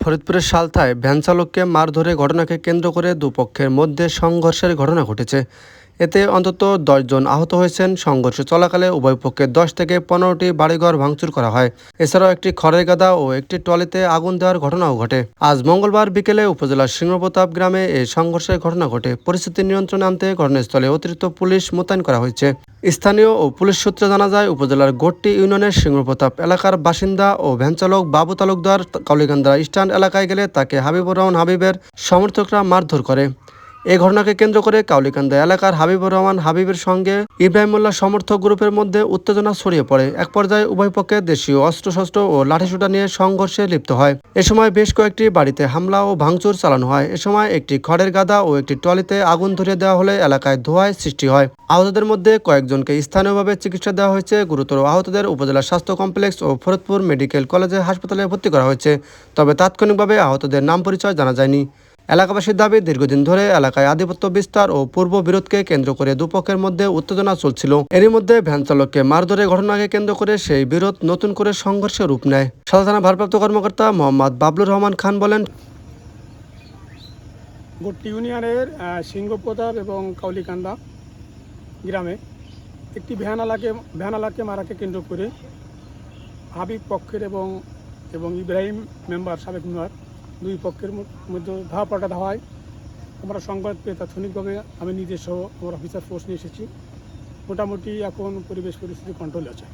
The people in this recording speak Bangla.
ফরিদপুরের সালথায় ভ্যান চালককে মারধরের ঘটনাকে কেন্দ্র করে দুপক্ষের মধ্যে সংঘর্ষের ঘটনা ঘটেছে। এতে অন্তত 10 জন আহত হয়েছেন। সংঘর্ষ চলাকালে উভয় পক্ষে 10 থেকে 15টি বাড়িঘর ভাঙচুর করা হয়। এছাড়াও একটি খড়ের গাদা ও একটি ট্রলিতে আগুন দেওয়ার ঘটনাও ঘটে। আজ মঙ্গলবার বিকেলে উপজেলার সিংহপ্রতাপ গ্রামে এই সংঘর্ষের ঘটনা ঘটে। পরিস্থিতি নিয়ন্ত্রণে আনতে ঘটনাস্থলে অতিরিক্ত পুলিশ মোতায়েন করা হয়েছে। স্থানীয় ও পুলিশ সূত্রে জানা যায়, উপজেলার গোট্টি ইউনিয়নের সিংহপ্রতাপ এলাকার বাসিন্দা ও ভ্যান চালক বাবু তালুকদার কাউলিকান্দা স্ট্যান্ড এলাকায় গেলে তাকে হাবিবুর রহমান হাবিবের সমর্থকরা মারধর করে। এই ঘটনাকে কেন্দ্র করে কাউলিকান্দা এলাকার হাবিবুর রহমান হাবিবের সঙ্গে ইব্রাহিমুল্লাহ সমর্থক গ্রুপের মধ্যে উত্তেজনা ছড়িয়ে পড়ে। এক পর্যায়ে উভয় পক্ষে দেশীয় অস্ত্রশস্ত্র ও লাঠিসোঁটা নিয়ে সংঘর্ষে লিপ্ত হয়। এ সময় বেশ কয়েকটি বাড়িতে হামলা ও ভাঙচুর চালানো হয়। এ সময় একটি খড়ের গাদা ও একটি ট্রলিতে আগুন ধরিয়ে দেওয়া হলে এলাকায় ধোঁয়ায় সৃষ্টি হয়। আহতদের মধ্যে কয়েকজনকে স্থানীয়ভাবে চিকিৎসা দেওয়া হয়েছে। গুরুতর আহতদের উপজেলা স্বাস্থ্য কমপ্লেক্স ও ফরিদপুর মেডিকেল কলেজে হাসপাতালে ভর্তি করা হয়েছে। তবে তাৎক্ষণিকভাবে আহতদের নাম পরিচয় জানা যায়নি। এলাকাবাসীর দাবি, দীর্ঘদিন ধরে এলাকায় আধিপত্য বিস্তার ও পূর্ব বিরোধকে কেন্দ্র করে দুপক্ষের মধ্যে উত্তেজনা চলছিল। এরই মধ্যে ভ্যান চালককে মারধরের ঘটনাকে কেন্দ্র করে সেই বিরোধ নতুন করে সংঘর্ষের রূপ নেয়। সদর থানা ভারপ্রাপ্ত কর্মকর্তা মোহাম্মদ বাবলুর রহমান খান বলেন, গোট্টি ইউনিয়নের সিংহপ্রতাপ এবং কাউলিকান্দা গ্রামে একটি ভ্যানালাকে মারাকে কেন্দ্র করে হাবিব পক্ষের এবং ইব্রাহিম সাবেক মেম্বার দুই পক্ষের মধ্যে ধাওয়া পাল্টা হয়। আমরা সংবাদ পেয়ে তাৎক্ষণিকভাবে আমি নিজের সহ আমার অফিসার ফোর্স নিয়ে এসেছি। মোটামুটি এখন পরিবেশ পরিস্থিতি কন্ট্রোলে আছে।